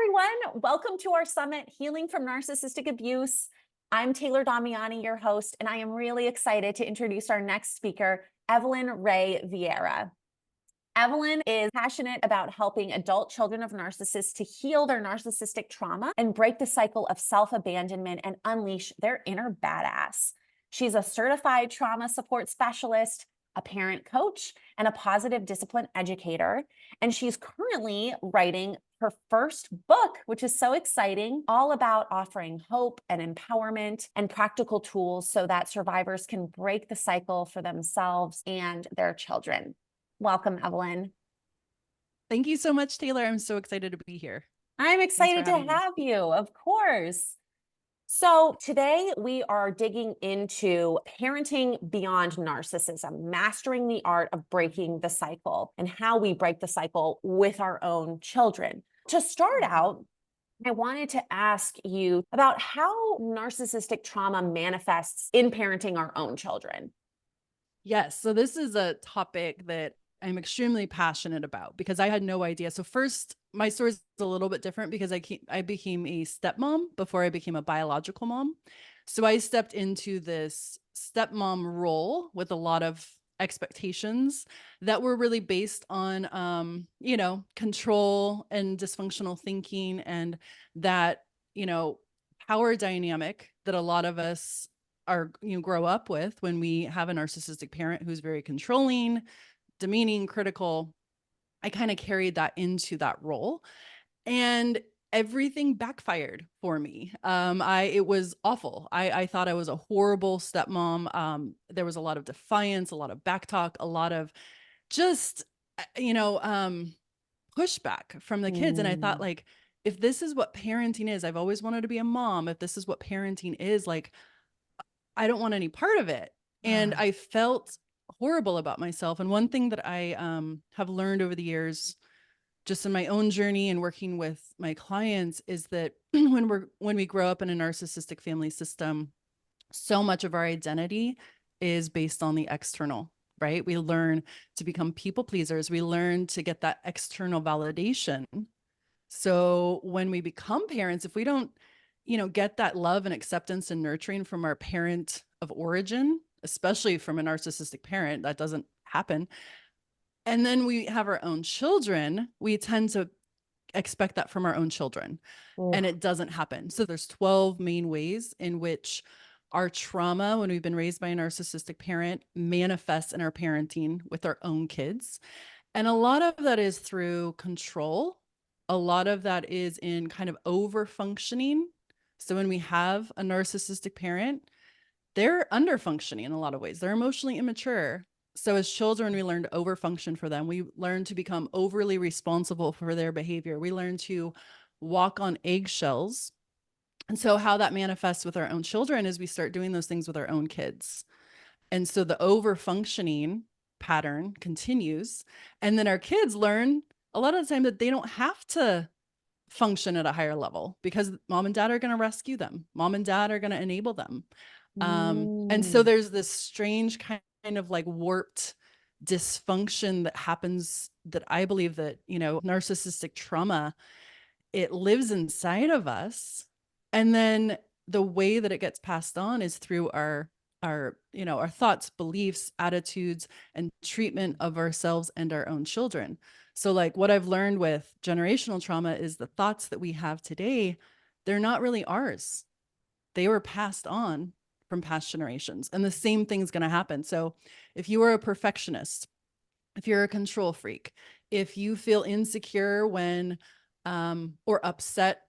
everyone. Welcome to our summit, Healing from Narcissistic Abuse. I'm Taylor Damiani, your host, and I am really excited to introduce our next speaker, Evelyn Vieira. Evelyn is passionate about helping adult children of narcissists to heal their narcissistic trauma and break the cycle of self-abandonment and unleash their inner badass. She's a certified trauma support specialist, a parent coach, and a positive discipline educator. And she's currently writing her first book, which is so exciting, all about offering hope and empowerment and practical tools so that survivors can break the cycle for themselves and their children. Welcome, Evelyn. Thank you so much, Taylor. I'm so excited to be here. I'm excited to have you, of course. So today we are digging into parenting beyond narcissism, mastering the art of breaking the cycle and how we break the cycle with our own children. To start out, I wanted to ask you about how narcissistic trauma manifests in parenting our own children. Yes. So this is a topic that I'm extremely passionate about because I had no idea. So first, my story is a little bit different because I became a stepmom before I became a biological mom. So I stepped into this stepmom role with a lot of expectations that were really based on, control and dysfunctional thinking and that, power dynamic that a lot of us grow up with when we have a narcissistic parent who's very controlling, demeaning, critical. I kind of carried that into that role and everything backfired for me. It was awful. I thought I was a horrible stepmom. There was a lot of defiance, a lot of backtalk, a lot of just, pushback from the kids. And I thought, like, if this is what parenting is, I've always wanted to be a mom. If this is what parenting is, like, I don't want any part of it. And I felt horrible about myself. And one thing that I have learned over the years, just in my own journey and working with my clients, is that when we grow up in a narcissistic family system, so much of our identity is based on the external, right? We learn to become people pleasers. We learn to get that external validation. So when we become parents, if we don't, get that love and acceptance and nurturing from our parent of origin, especially from a narcissistic parent, that doesn't happen. And then we have our own children, we tend to expect that from our own children. And it doesn't happen. So there's 12 main ways in which our trauma, when we've been raised by a narcissistic parent, manifests in our parenting with our own kids. And a lot of that is through control. A lot of that is in kind of over functioning. So when we have a narcissistic parent, they're under functioning in a lot of ways. They're emotionally immature. So as children, we learn to over function for them. We learn to become overly responsible for their behavior. We learn to walk on eggshells. And so how that manifests with our own children is we start doing those things with our own kids. And so the over functioning pattern continues. And then our kids learn a lot of the time that they don't have to function at a higher level because mom and dad are going to rescue them. Mom and dad are going to enable them. And so there's this strange kind of like warped dysfunction that happens that I believe that, narcissistic trauma, it lives inside of us. And then the way that it gets passed on is through our thoughts, beliefs, attitudes, and treatment of ourselves and our own children. So like what I've learned with generational trauma is the thoughts that we have today, they're not really ours. They were passed on from past generations. And the same thing's going to happen. So if you are a perfectionist, if you're a control freak, if you feel insecure when or upset,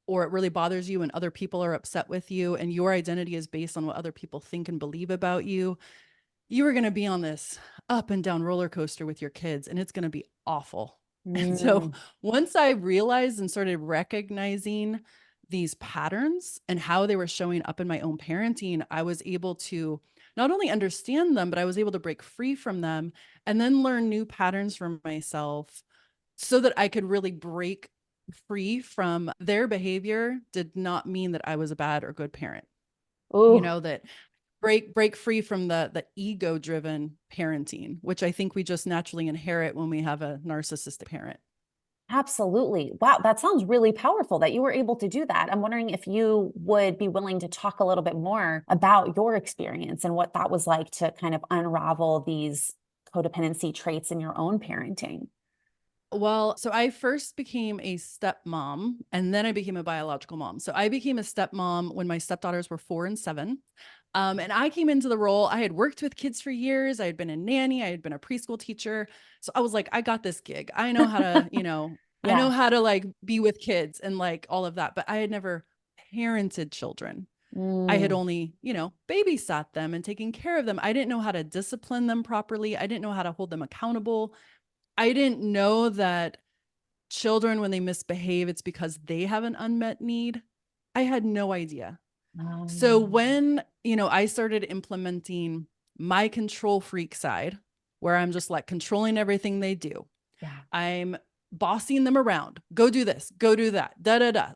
or it really bothers you when other people are upset with you and your identity is based on what other people think and believe about you, you are going to be on this up and down roller coaster with your kids and it's going to be awful. And so once I realized and started recognizing these patterns and how they were showing up in my own parenting, I was able to not only understand them, but I was able to break free from them and then learn new patterns for myself so that I could really break free from their behavior. Did not mean that I was a bad or good parent. That break free from the ego driven parenting, which I think we just naturally inherit when we have a narcissistic parent. Absolutely. Wow, that sounds really powerful that you were able to do that. I'm wondering if you would be willing to talk a little bit more about your experience and what that was like to kind of unravel these codependency traits in your own parenting. Well, so I first became a stepmom and then I became a biological mom. So I became a stepmom when my stepdaughters were 4 and 7. And I came into the role. I had worked with kids for years. I had been a nanny. I had been a preschool teacher. So I was like, I got this gig. I know how to, I know Yeah. how to like be with kids and like all of that. But I had never parented children. I had Mm. only, babysat them and taken care of them. I didn't know how to discipline them properly. I didn't know how to hold them accountable. I didn't know that children, when they misbehave, it's because they have an unmet need. I had no idea. So Um, when, I started implementing my control freak side, where I'm just like controlling everything they do, yeah. I'm bossing them around. Go do this, go do that, da da da,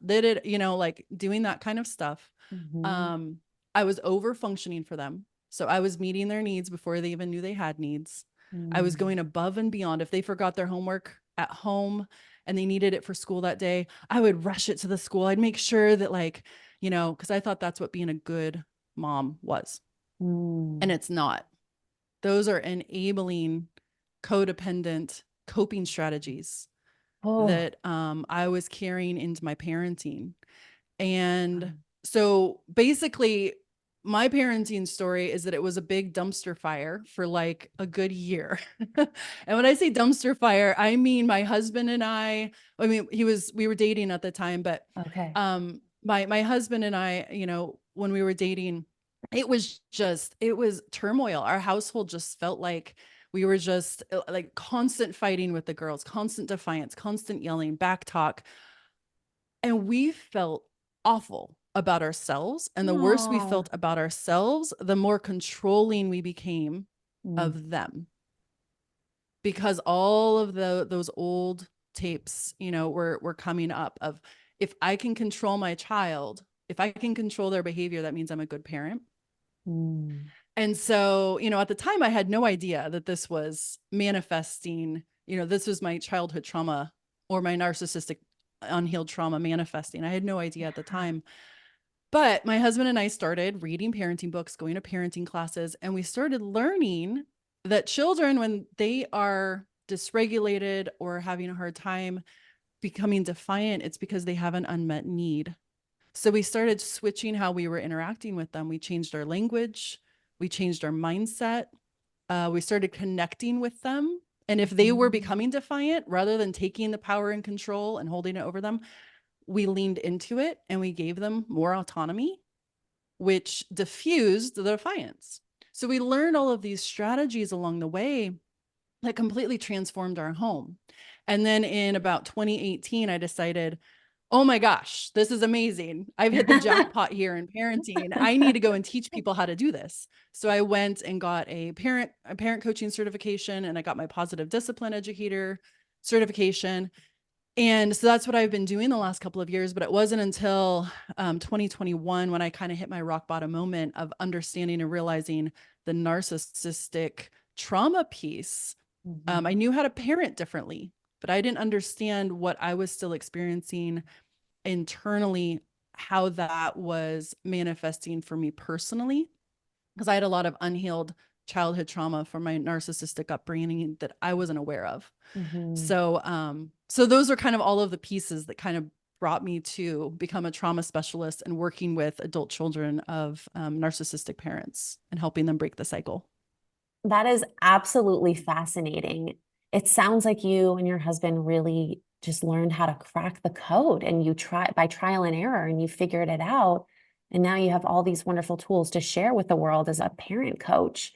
like doing that kind of stuff. Mhm. Um, I was over functioning for them. So I was meeting their needs before they even knew they had needs. I was Mm. going above and beyond. If they forgot their homework at home and they needed it for school that day, I would rush it to the school. I'd make sure that because I thought that's what being a good mom was. And Mm. it's not. Those are enabling codependent coping strategies Oh. that I was carrying into my parenting. And Um, so basically, my parenting story is that it was a big dumpster fire for like a good year. And when I say dumpster fire, I mean my husband and I mean, we were dating at the time, but Okay. my husband and I, when we were dating, it was turmoil. Our household just felt like we were just like constant fighting with the girls, constant defiance, constant yelling, back talk. And we felt awful about ourselves. And the worse we Oh. felt about ourselves, the more controlling we became Mm. of them. Because all of those old tapes, were coming up of, if I can control my child, if I can control their behavior, that means I'm a good parent. Mm. And so, at the time I had no idea that this was manifesting, this was my childhood trauma or my narcissistic unhealed trauma manifesting. I had no idea at the Yeah. time. But my husband and I started reading parenting books, going to parenting classes, and we started learning that children, when they are dysregulated or having a hard time becoming defiant, it's because they have an unmet need. So we started switching how we were interacting with them. We changed our language, we changed our mindset, we started connecting with them. And if they were Mhm. becoming defiant, rather than taking the power and control and holding it over them, we leaned into it and we gave them more autonomy, which diffused the defiance. So we learned all of these strategies along the way that completely transformed our home. And then in about 2018, I decided, oh my gosh, this is amazing. I've hit the jackpot here in parenting. I need to go and teach people how to do this. So I went and got a parent coaching certification, and I got my positive discipline educator certification. And so that's what I've been doing the last couple of years. But it wasn't until 2021 when I kind of hit my rock bottom moment of understanding and realizing the narcissistic trauma piece. I Mhm. knew how to parent differently, but I didn't understand what I was still experiencing internally, how that was manifesting for me personally, because I had a lot of unhealed childhood trauma from my narcissistic upbringing that I wasn't aware of. Mhm. So those are kind of all of the pieces that kind of brought me to become a trauma specialist and working with adult children of narcissistic parents and helping them break the cycle. That is absolutely fascinating. It sounds like you and your husband really just learned how to crack the code and you try by trial and error and you figured it out. And now you have all these wonderful tools to share with the world as a parent coach.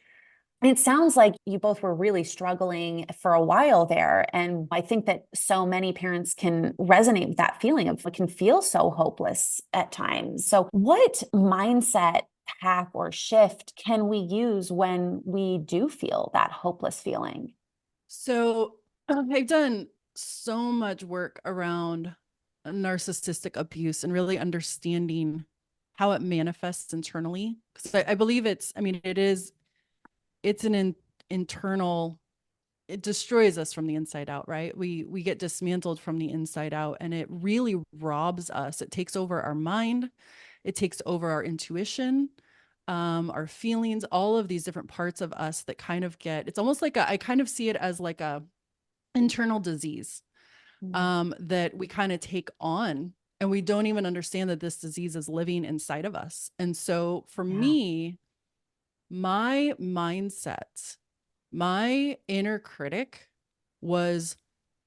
It sounds like you both were really struggling for a while there. And I think that so many parents can resonate with that feeling of it can feel so hopeless at times. So, what mindset hack or shift can we use when we do feel that hopeless feeling? So I've done so much work around narcissistic abuse and really understanding how it manifests internally. Because I believe it's an internal it destroys us from the inside out, right? We get dismantled from the inside out, and it really robs us. It takes over our mind, it takes over our intuition, our feelings, all of these different parts of us that kind of get, it's almost like I kind of see it as like a internal disease that we kind of take on, and we don't even understand that this disease is living inside of us. And so for me, my mindset, my inner critic was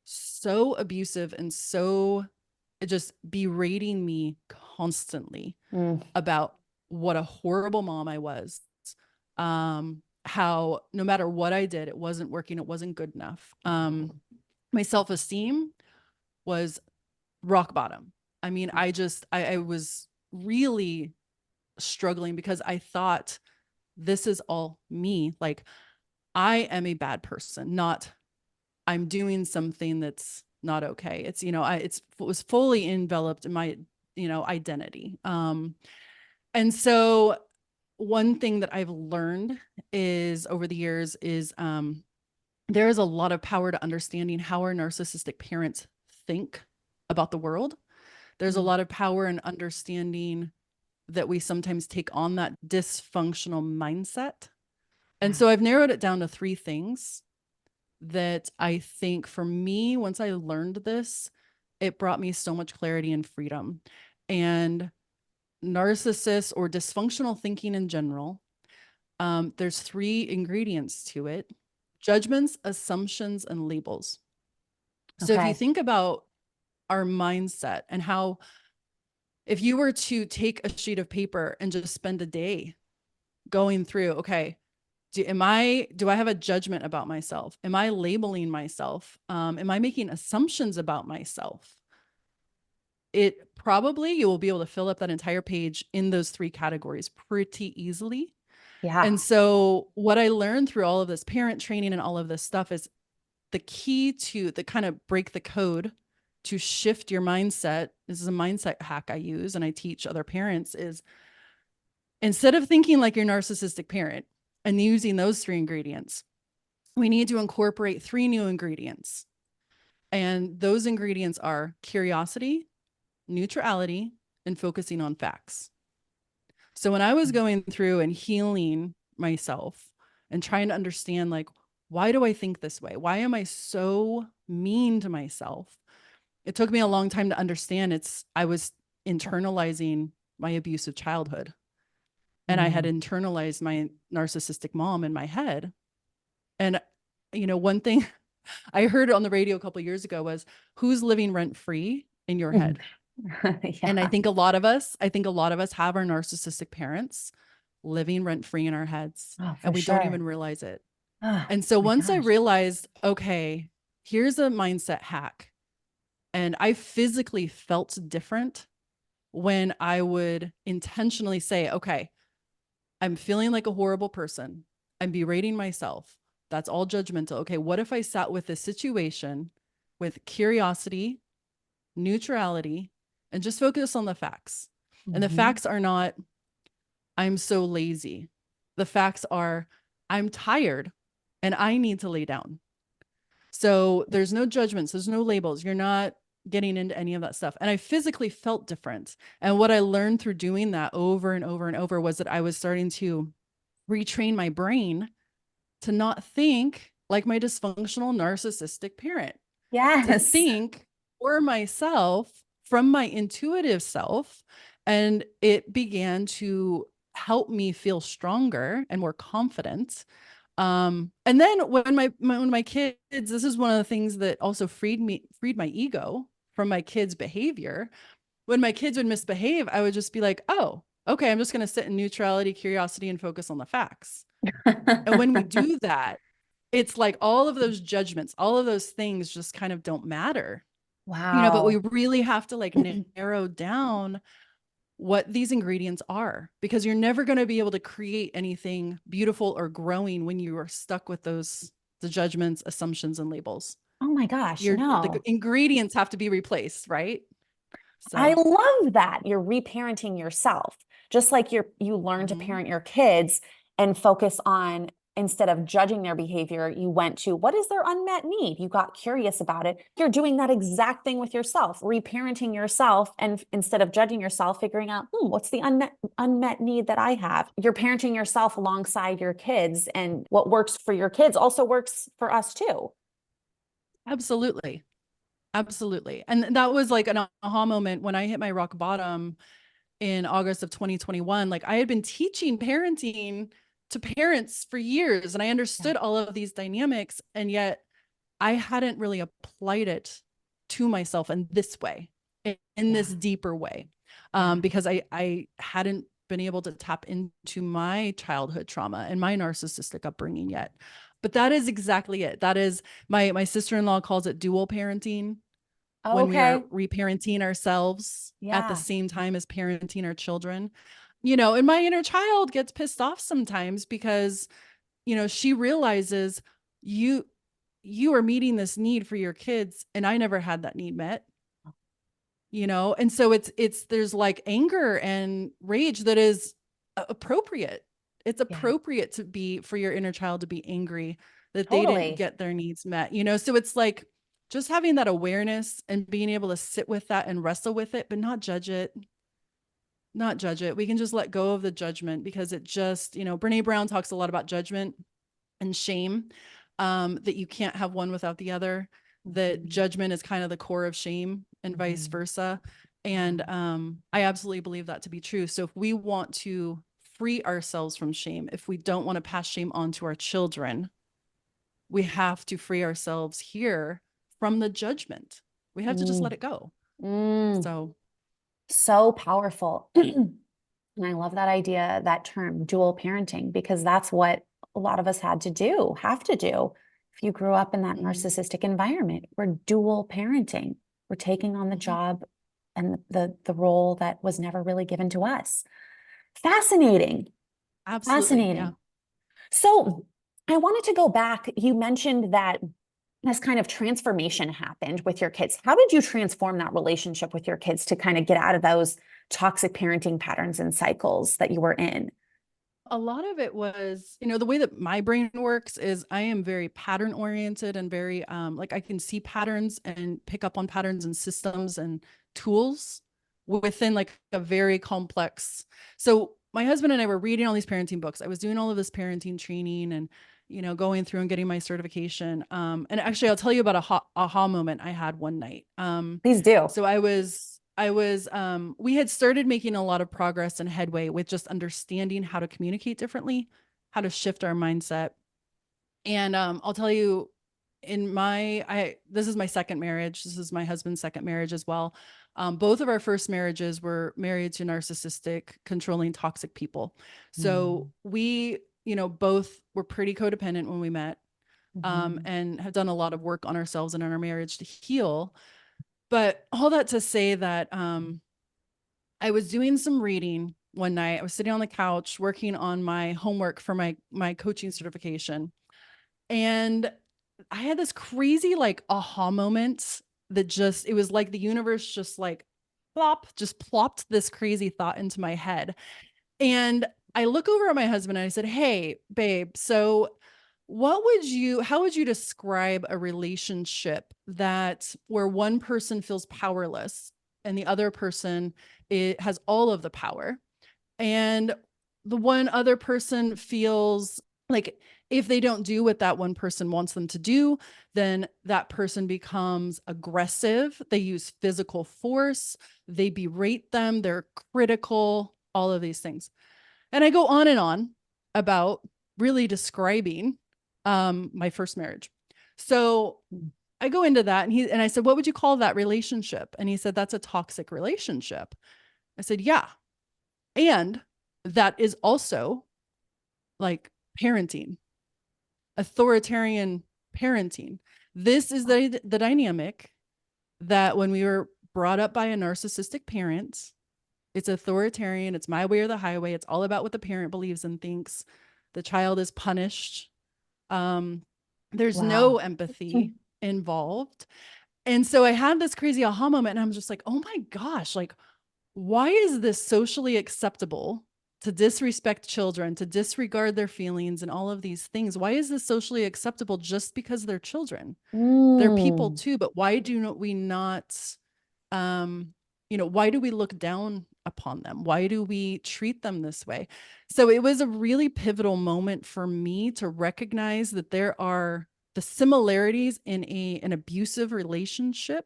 so abusive and so just berating me constantly about what a horrible mom I was. How no matter what I did, it wasn't working. It wasn't good enough. My self-esteem was rock bottom. I mean, I was really struggling because I thought this is all me. Like, I am a bad person, not I'm doing something that's not okay. It's, it was fully enveloped in my, identity. And so one thing that I've learned is over the years is, there is a lot of power to understanding how our narcissistic parents think about the world. There's a lot of power in understanding that we sometimes take on that dysfunctional mindset. And so I've narrowed it down to 3 things that I think for me, once I learned this, it brought me so much clarity and freedom. And narcissist or dysfunctional thinking in general, there's 3 ingredients to it: judgments, assumptions, and labels. So if you think about our mindset and how, if you were to take a sheet of paper and just spend a day going through, okay, do I have a judgment about myself? Am I labeling myself? Am I making assumptions about myself? It probably, you will be able to fill up that entire page in those 3 categories pretty easily. Yeah. And so what I learned through all of this parent training and all of this stuff is the key to the kind of break the code to shift your mindset. This is a mindset hack I use and I teach other parents, is instead of thinking like your narcissistic parent and using those 3 ingredients, we need to incorporate 3 new ingredients. And those ingredients are curiosity, neutrality, and focusing on facts. So when I was going through and healing myself and trying to understand, like, why do I think this way? Why am I so mean to myself? It took me a long time to understand I was internalizing my abusive childhood. And I had internalized my narcissistic mom in my head. And, one thing I heard on the radio a couple of years ago was, who's living rent free in your head? And I think a lot of us have our narcissistic parents living rent free in our heads, and we don't even realize it. And so once I realized, okay, here's a mindset hack, and I physically felt different when I would intentionally say, okay, I'm feeling like a horrible person. I'm berating myself. That's all judgmental. Okay, what if I sat with this situation with curiosity, neutrality, and just focus on the facts? And the facts are not, I'm so lazy. The facts are, I'm tired and I need to lay down. So there's no judgments. There's no labels. You're not getting into any of that stuff. And I physically felt different. And what I learned through doing that over and over and over was that I was starting to retrain my brain to not think like my dysfunctional narcissistic parent. Yes. To think for myself from my intuitive self. And it began to help me feel stronger and more confident. And then when my kids, this is one of the things that also freed my ego from my kids' behavior. When my kids would misbehave, I would just be like, oh, okay, I'm just going to sit in neutrality, curiosity, and focus on the facts. And when we do that, it's like all of those judgments, all of those things just kind of don't matter. Wow. But we really have to like narrow down what these ingredients are, because you're never going to be able to create anything beautiful or growing when you are stuck with the judgments, assumptions, and labels. Oh my gosh, The ingredients have to be replaced, right? So I love that you're reparenting yourself, just like you learn to parent your kids and focus on instead of judging their behavior, you went to what is their unmet need? You got curious about it. You're doing that exact thing with yourself, reparenting yourself. And instead of judging yourself, figuring out, what's the unmet need that I have? You're parenting yourself alongside your kids, and what works for your kids also works for us too. Absolutely. Absolutely. And that was like an aha moment when I hit my rock bottom in August of 2021. Like I had been teaching parenting to parents for years, and I understood all of these dynamics, and yet I hadn't really applied it to myself in this way, in this deeper way, because I hadn't been able to tap into my childhood trauma and my narcissistic upbringing yet. But that is exactly it. That is my sister-in-law calls it dual parenting. When we are reparenting ourselves at the same time as parenting our children, and my inner child gets pissed off sometimes because, she realizes you are meeting this need for your kids and I never had that need met, and so there's like anger and rage that is appropriate. It's appropriate for your inner child to be angry that they didn't get their needs met, so it's like just having that awareness and being able to sit with that and wrestle with it, but not judge it. We can just let go of the judgment, because it just, Brene Brown talks a lot about judgment and shame, that you can't have one without the other, that judgment is kind of the core of shame and vice versa. And I absolutely believe that to be true. So if we want to free ourselves from shame, if we don't want to pass shame on to our children, we have to free ourselves here from the judgment. We have to just let it go. So powerful. And I love that idea, that term, dual parenting, because that's what a lot of us have to do. If you grew up in that narcissistic environment, we're dual parenting. We're taking on the job and the role that was never really given to us. Fascinating. Absolutely. Fascinating. Yeah. So I wanted to go back. You mentioned that this kind of transformation happened with your kids. How did you transform that relationship with your kids to kind of get out of those toxic parenting patterns and cycles that you were in? A lot of it was, the way that my brain works is I am very pattern oriented and very, like I can see patterns and pick up on patterns and systems and tools within like a very complex. So my husband and I were reading all these parenting books. I was doing all of this parenting training and, going through and getting my certification. And actually I'll tell you about a aha moment I had one night. Please do. So we had started making a lot of progress and headway with just understanding how to communicate differently, how to shift our mindset. And I'll tell you, this is my second marriage. This is my husband's second marriage as well. Both of our first marriages were married to narcissistic, controlling, toxic people. So we, both were pretty codependent when we met, and have done a lot of work on ourselves and on our marriage to heal. But all that to say that I was doing some reading one night. I was sitting on the couch working on my homework for my coaching certification. And I had this crazy like aha moment that it was like the universe just like plopped this crazy thought into my head. And I look over at my husband and I said, "Hey, babe, so how would you describe a relationship where one person feels powerless and the other person has all of the power, and the one other person feels like if they don't do what that one person wants them to do, then that person becomes aggressive. They use physical force. They berate them. They're critical, all of these things." And I go on and on about really describing my first marriage. So I go into that and I said, "What would you call that relationship?" And he said, "That's a toxic relationship." I said, "Yeah. And that is also like parenting, authoritarian parenting. This is the dynamic that when we were brought up by a narcissistic parent, it's authoritarian. It's my way or the highway. It's all about what the parent believes and thinks. The child is punished. There's no empathy involved." And so I had this crazy aha moment and I'm just like, oh my gosh, like, why is this socially acceptable to disrespect children, to disregard their feelings and all of these things. Why is this socially acceptable just because they're children? They're people Mm. too, but why do we not, why do we look down upon them? Why do we treat them this way? So it was a really pivotal moment for me to recognize that there are the similarities in an abusive relationship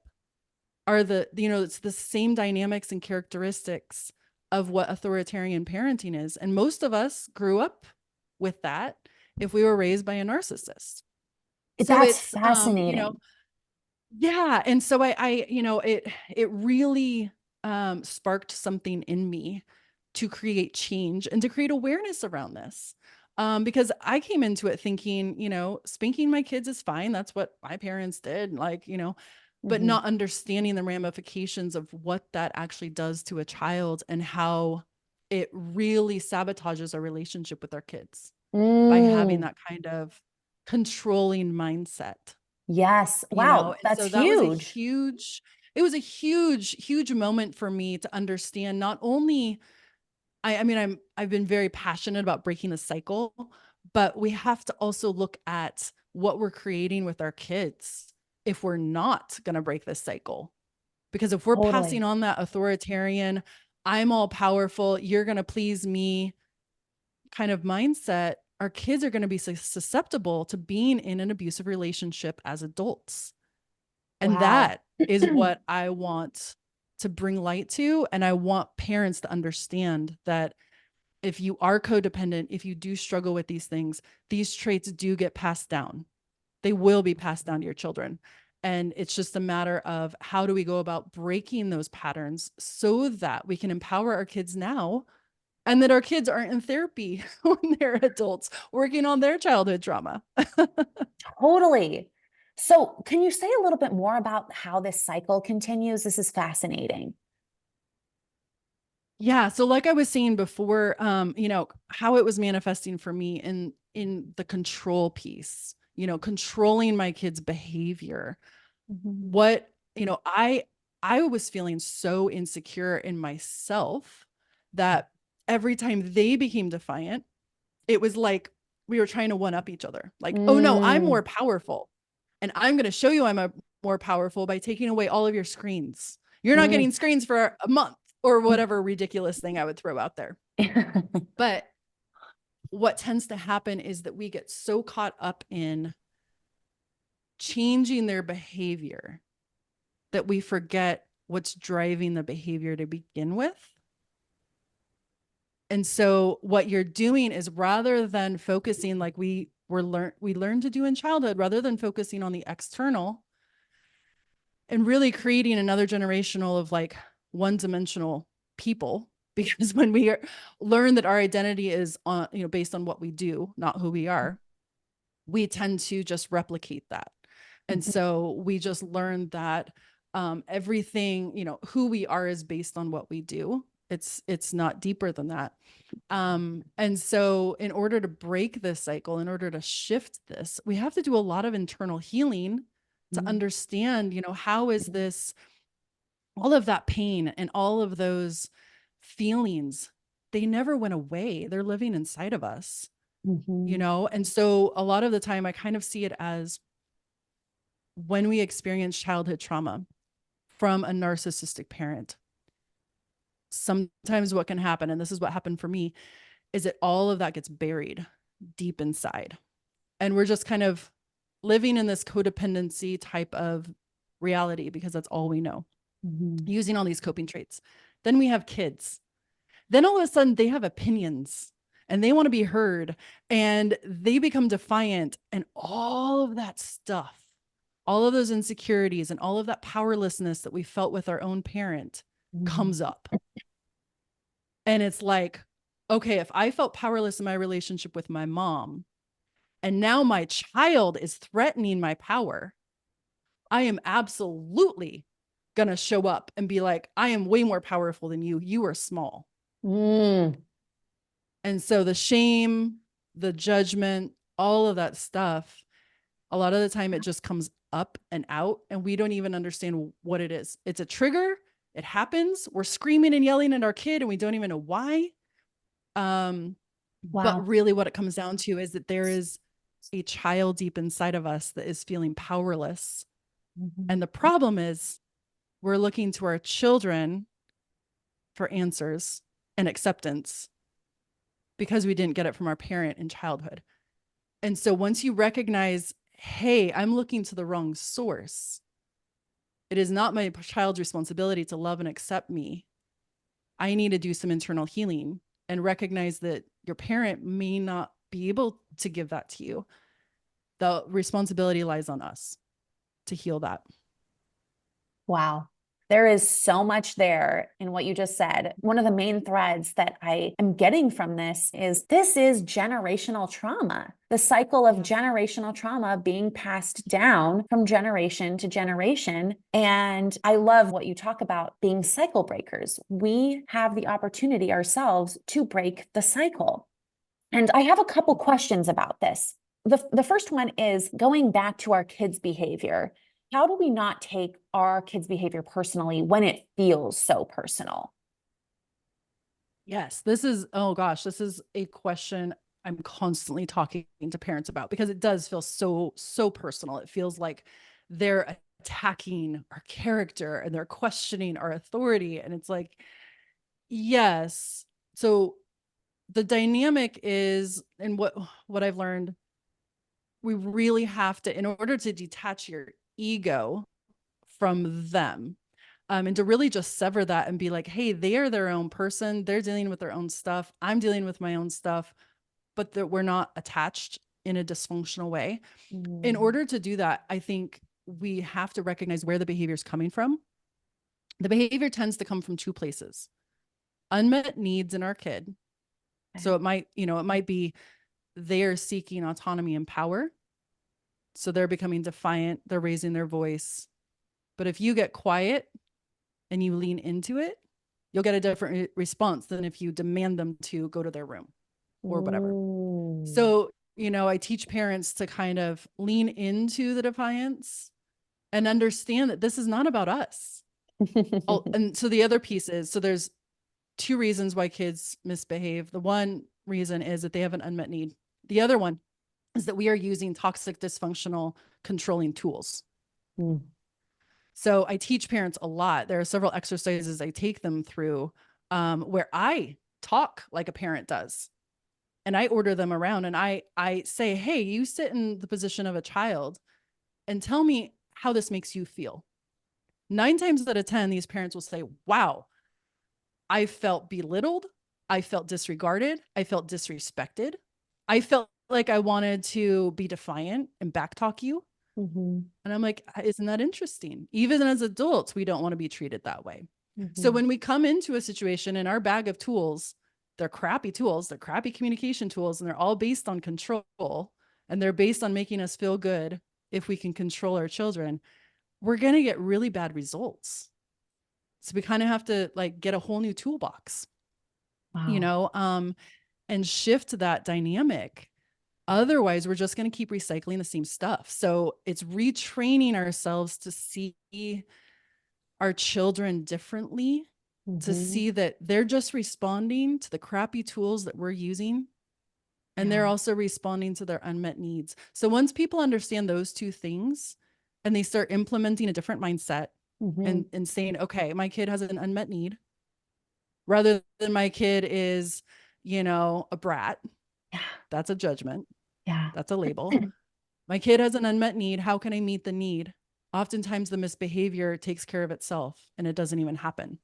are it's the same dynamics and characteristics of what authoritarian parenting is. And most of us grew up with that if we were raised by a narcissist. So That's it's, fascinating. yeah. And so it really sparked something in me to create change and to create awareness around this. Because I came into it thinking, spanking my kids is fine. That's what my parents did. Like, but Mhm. not understanding the ramifications of what that actually does to a child and how it really sabotages our relationship with our kids by having Mm. that kind of controlling mindset. Yes. Wow, And that's so that was huge. it was a huge moment for me to understand not only, I mean, I've been very passionate about breaking the cycle, but we have to also look at what we're creating with our kids if we're not going to break this cycle. Because if we're passing Totally. on that authoritarian, I'm all powerful, you're going to please me kind of mindset, our kids are going to be susceptible to being in an abusive relationship as adults. And Wow. that is what I want to bring light to. And I want parents to understand that if you are codependent, if you do struggle with these things, these traits do get passed down. They will be passed down to your children. And it's just a matter of how do we go about breaking those patterns so that we can empower our kids now and that our kids aren't in therapy when they're adults working on their childhood trauma. Totally. So, can you say a little bit more about how this cycle continues? This is fascinating. Yeah. So like I was saying before, how it was manifesting for me in the control piece, controlling my kids' behavior. Mhm. What, I was feeling so insecure in myself that every time they became defiant, it was like we were trying to one up each other. Like, oh no, I'm more Mm. powerful. And I'm going to show you more powerful by taking away all of your screens. You're not Mm. getting screens for a month or whatever ridiculous thing I would throw out there. But what tends to happen is that we get so caught up in changing their behavior that we forget what's driving the behavior to begin with. And so what you're doing is rather than focusing like we learned to do in childhood, rather than focusing on the external and really creating another generational of like one-dimensional people, because when we learn that our identity is on, based on what we do, not who we are, we tend to just replicate that. And Mhm. so we just learned that everything, who we are is based on what we do. It's not deeper than that. And so in order to break this cycle, in order to shift this, we have to do a lot of internal healing to Mm. understand, how is this, all of that pain and all of those feelings, they never went away. They're living inside of us, Mhm. and so a lot of the time I kind of see it as when we experience childhood trauma from a narcissistic parent, sometimes what can happen, and this is what happened for me, is that all of that gets buried deep inside. And we're just kind of living in this codependency type of reality because that's all we know, Mhm. using all these coping traits. Then we have kids. Then all of a sudden they have opinions and they want to be heard and they become defiant, and all of that stuff, all of those insecurities and all of that powerlessness that we felt with our own parent Mhm. comes up. And it's like, okay, if I felt powerless in my relationship with my mom, and now my child is threatening my power, I am absolutely going to show up and be like, I am way more powerful than you. You are small. Mm. And so the shame, the judgment, all of that stuff, a lot of the time it just comes up and out and we don't even understand what it is. It's a trigger. It happens. We're screaming and yelling at our kid and we don't even know why. Wow. But really what it comes down to is that there is a child deep inside of us that is feeling powerless. And the problem is we're looking to our children for answers and acceptance because we didn't get it from our parent in childhood. And so once you recognize, hey, I'm looking to the wrong source, it is not my child's responsibility to love and accept me. I need to do some internal healing and recognize that your parent may not be able to give that to you. The responsibility lies on us to heal that. Wow. There is so much there in what you just said. One of the main threads that I am getting from this is generational trauma, the cycle of generational trauma being passed down from generation to generation. And I love what you talk about being cycle breakers. We have the opportunity ourselves to break the cycle. And I have a couple questions about this. The first one is going back to our kids' behavior. How do we not take our kids' behavior personally when it feels so personal? Yes, this is, oh gosh, this is a question I'm constantly talking to parents about because it does feel so personal. It feels like they're attacking our character and they're questioning our authority. And it's like, yes. So the dynamic is, and what I've learned, we really have to, in order to detach your ego from them, and to really just sever that and be like, hey, they are their own person. They're dealing with their own stuff. I'm dealing with my own stuff, but that we're not attached in a dysfunctional way. In order to do that, I think we have to recognize where the behavior is coming from. The behavior tends to come from two places: unmet needs in our kid. So it might be they're seeking autonomy and power. So they're becoming defiant. They're raising their voice. But if you get quiet and you lean into it, you'll get a different response than if you demand them to go to their room or whatever. So, I teach parents to kind of lean into the defiance and understand that this is not about us. And so the other piece is, so there's two reasons why kids misbehave. The one reason is that they have an unmet need. The other one is that we are using toxic, dysfunctional, controlling tools. So I teach parents a lot. There are several exercises I take them through where I talk like a parent does. And I order them around and I say, hey, you sit in the position of a child and tell me how this makes you feel. 9 times out of 10, these parents will say, wow, I felt belittled. I felt disregarded. I felt disrespected. I felt like I wanted to be defiant and backtalk you. And I'm like, isn't that interesting? Even as adults, we don't want to be treated that way. So when we come into a situation in our bag of tools, they're crappy tools, they're crappy communication tools, and they're all based on control, and they're based on making us feel good if we can control our children, we're going to get really bad results. So we kind of have to get a whole new toolbox, and shift that dynamic. Otherwise, we're just going to keep recycling the same stuff. So it's retraining ourselves to see our children differently, to see that they're just responding to the crappy tools that we're using. And they're also responding to their unmet needs. So once people understand those two things and they start implementing a different mindset and saying, okay, my kid has an unmet need, rather than my kid is, a brat. That's a judgment. That's a label. My kid has an unmet need. How can I meet the need? Oftentimes the misbehavior takes care of itself and it doesn't even happen.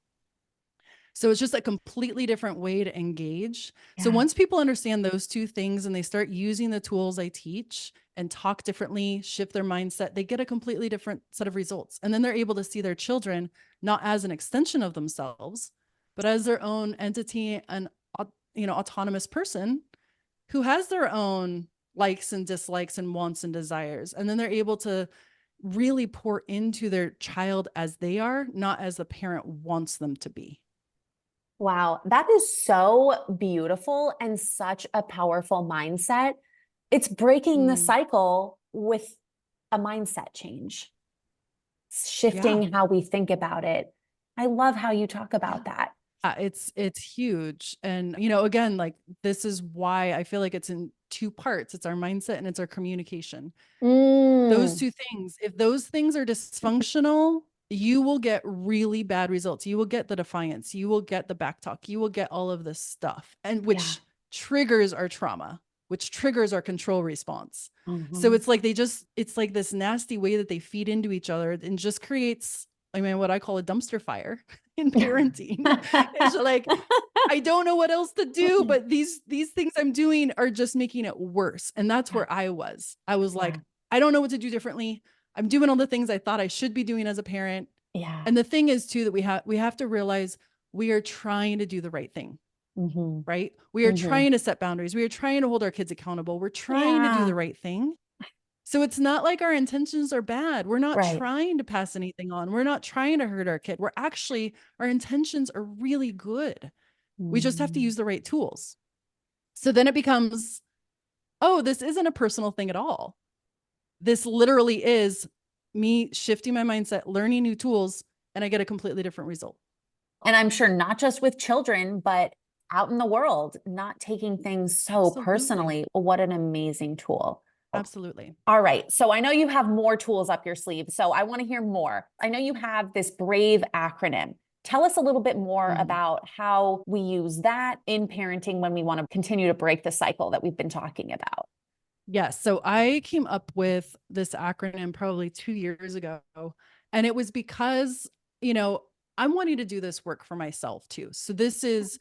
So it's just a completely different way to engage. So once people understand those two things and they start using the tools I teach and talk differently, shift their mindset, they get a completely different set of results. And then they're able to see their children not as an extension of themselves, but as their own entity and, autonomous person who has their own likes and dislikes and wants and desires. And then they're able to really pour into their child as they are, not as the parent wants them to be. Wow, that is so beautiful and such a powerful mindset. It's breaking the cycle with a mindset change, shifting how we think about it. I love how you talk about that. It's huge. And, you know, again, like this is why I feel like it's in two parts. It's our mindset and it's our communication. Those Mm, two things, if those things are dysfunctional, you will get really bad results. You will get the defiance, you will get the backtalk, you will get all of this stuff, and yeah. which triggers our trauma, which triggers our control response. So Mhm. it's like it's like this nasty way that they feed into each other and just creates, I mean, what I call a dumpster fire in parenting. It's like, I don't know what else to do, but these things I'm doing are just making it worse. And that's Yeah, where I was. I was yeah, like, I don't know what to do differently. I'm doing all the things I thought I should be doing as a parent. yeah. And the thing is too that we have to realize we are trying to do the right thing, Mhm, right? We are mhm. trying to set boundaries. We are trying to hold our kids accountable. We're trying to do the Yeah, right thing. So it's not like our intentions are bad. We're not right. trying to pass anything on. We're not trying to hurt our kid. We're actually, our intentions are really good. We just have to Mm. use the right tools. So then it becomes, oh, this isn't a personal thing at all. This literally is me shifting my mindset, learning new tools, and I get a completely different result. And I'm sure not just with children, but out in the world, not taking things so Absolutely. personally. What an amazing tool. Absolutely. All right. So I know you have more tools up your sleeve. So I want to hear more. I know you have this BRAVE acronym. Tell us a little bit more Mhm. about how we use that in parenting when we want to continue to break the cycle that we've been talking about. Yes. So I came up with this acronym probably 2 years ago. And it was because, you know, I'm wanting to do this work for myself too. So this is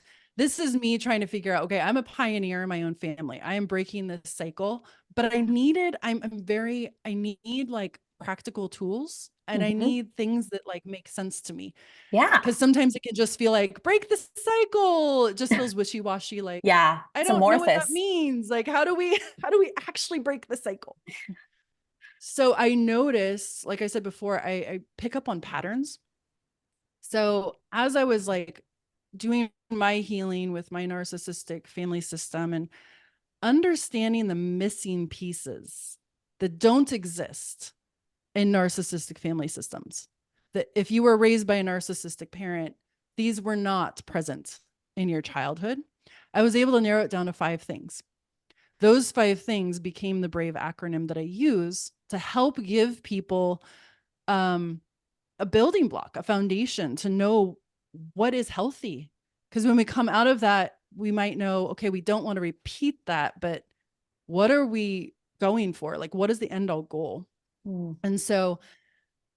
me trying to figure out, okay, I'm a pioneer in my own family. I am breaking this cycle, but I need like practical tools and I Mhm. need things that like make sense to me. Yeah. Because sometimes it can just feel like break the cycle. It just feels wishy-washy, like Yeah. I It's don't know what that amorphous. means. Like, how do we how do we actually break the cycle? So I notice, like I said before, I pick up on patterns. So as I was like doing my healing with my narcissistic family system and understanding the missing pieces that don't exist in narcissistic family systems, that if you were raised by a narcissistic parent, these were not present in your childhood. I was able to narrow it down to 5 things. Those 5 things became the BRAVE acronym that I use to help give people um, a building block, a foundation to know what is healthy. Because when we come out of that, we might know, okay, we don't want to repeat that, but what are we going for? Like, what is the end all goal? Mm. And so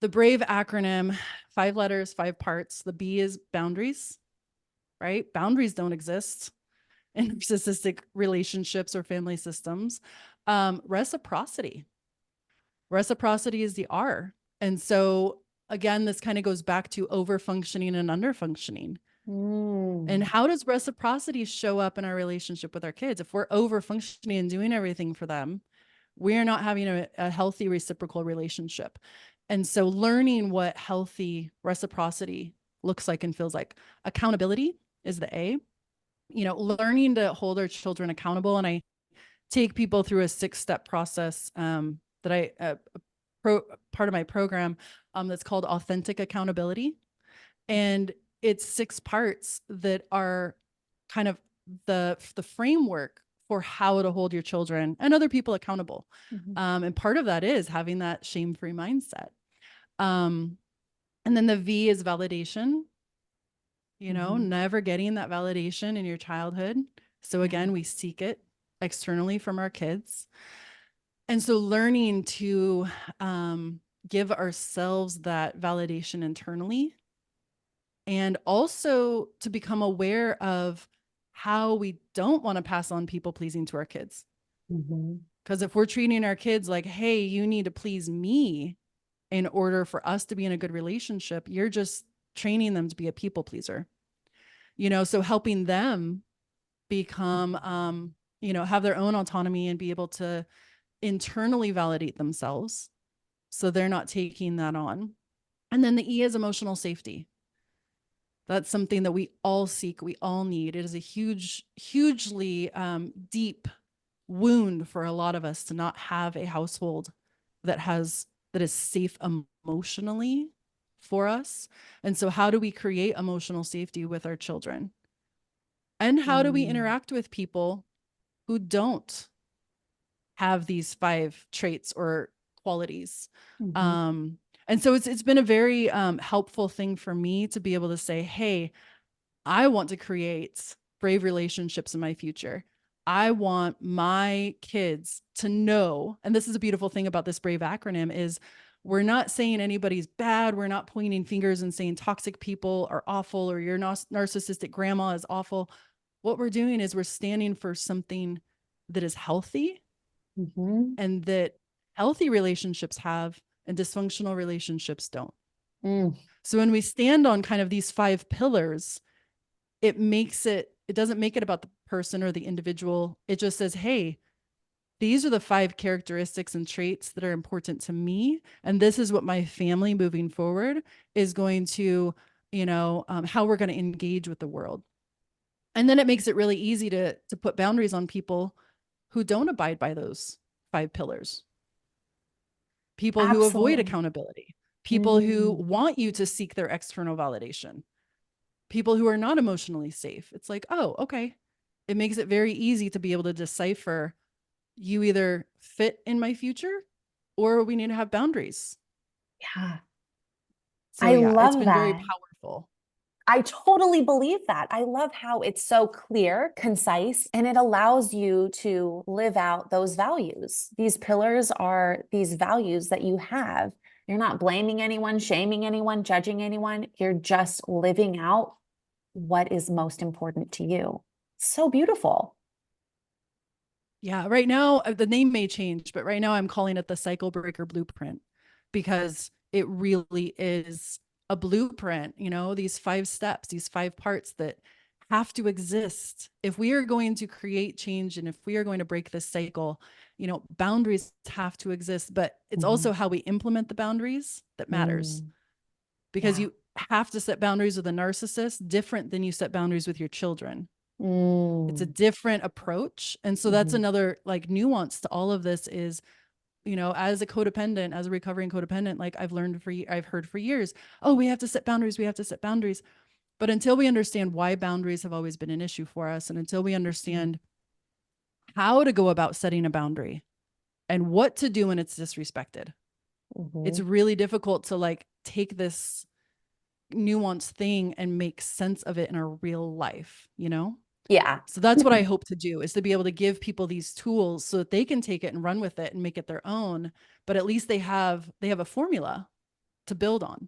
the BRAVE acronym, 5 letters, 5 parts. The B is boundaries, right? Boundaries don't exist in narcissistic relationships or family systems. Reciprocity. Reciprocity is the R. And so, again, this kind of goes back to over functioning and under functioning. And Mm. how does reciprocity show up in our relationship with our kids? If we're over functioning and doing everything for them, we're not having a healthy reciprocal relationship. And so, learning what healthy reciprocity looks like and feels like. Accountability is the A. You know, learning to hold our children accountable. And I take people through a 6-step process that part of my program that's called authentic accountability. And it's 6 parts that are kind of the framework for how to hold your children and other people accountable. Mhm. And part of that is having that shame-free mindset. Um, and then the V is validation, you know, Mhm. never getting that validation in your childhood. So Yeah. again, we seek it externally from our kids. And so learning to give ourselves that validation internally and also to become aware of how we don't want to pass on people pleasing to our kids. Mhm. Because if we're treating our kids like, hey, you need to please me in order for us to be in a good relationship, you're just training them to be a people pleaser. You know, so helping them become, you know, have their own autonomy and be able to internally validate themselves so they're not taking that on. And then the E is emotional safety. That's something that we all seek, we all need. It is a hugely deep wound for a lot of us to not have a household that is safe emotionally for us. And so how do we create emotional safety with our children? And how do we interact with people who don't have these 5 traits or qualities? And so it's been a very helpful thing for me to be able to say, hey, I want to create brave relationships in my future. I want my kids to know, and this is a beautiful thing about this BRAVE acronym, is we're not saying anybody's bad. We're not pointing fingers and saying toxic people are awful or your narcissistic grandma is awful. What we're doing is we're standing for something that is healthy and that healthy relationships have and dysfunctional relationships don't. So when we stand on kind of these 5 pillars, it doesn't make it about the person or the individual. It just says, hey, these are the 5 characteristics and traits that are important to me. And this is what my family moving forward is going to, how we're going to engage with the world. And then it makes it really easy to put boundaries on people who don't abide by those 5 pillars. People who avoid accountability, people who want you to seek their external validation, people who are not emotionally safe. It's like, oh, okay. It makes it very easy to be able to decipher, you either fit in my future or we need to have boundaries. Yeah. So I yeah, it's love been very that. powerful. I totally believe that. I love how it's so clear, concise, and it allows you to live out those values. These pillars are these values that you have. You're not blaming anyone, shaming anyone, judging anyone. You're just living out what is most important to you. So beautiful. Yeah, right now the name may change, but right now I'm calling it the Cycle Breaker Blueprint because it really is a blueprint, these 5 steps, these 5 parts that have to exist. If we are going to create change and if we are going to break this cycle, boundaries have to exist, but it's also how we implement the boundaries that matters. Because you have to set boundaries with a narcissist different than you set boundaries with your children. It's a different approach. And so that's another nuance to all of this is, as a codependent, as a recovering codependent, I've heard for years, oh, we have to set boundaries. We have to set boundaries. But until we understand why boundaries have always been an issue for us, and until we understand how to go about setting a boundary and what to do when it's disrespected, it's really difficult to take this nuanced thing and make sense of it in our real life, Yeah. So that's what I hope to do, is to be able to give people these tools so that they can take it and run with it and make it their own. But at least they have a formula to build on.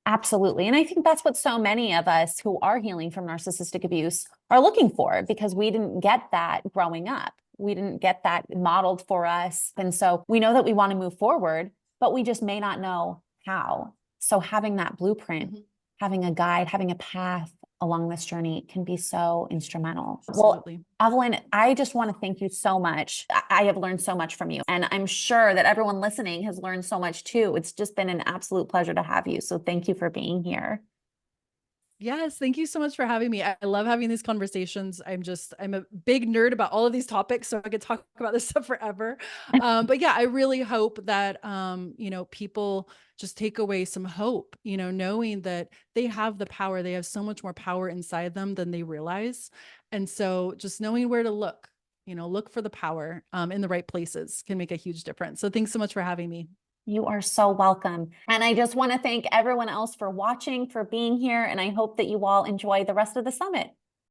Absolutely. And I think that's what so many of us who are healing from narcissistic abuse are looking for, because we didn't get that growing up. We didn't get that modeled for us. And so we know that we want to move forward, but we just may not know how. So having that blueprint, having a guide, having a path along this journey can be so instrumental. Absolutely. Well, Evelyn, I just want to thank you so much. I have learned so much from you, and I'm sure that everyone listening has learned so much too. It's just been an absolute pleasure to have you. So thank you for being here. Yes, thank you so much for having me. I love having these conversations. I'm a big nerd about all of these topics, so I could talk about this stuff forever. But yeah, I really hope that people just take away some hope, knowing that they have the power. They have so much more power inside them than they realize. And so just knowing where to look, look for the power in the right places can make a huge difference. So thanks so much for having me. You are so welcome. And I just want to thank everyone else for watching, for being here. And I hope that you all enjoy the rest of the summit.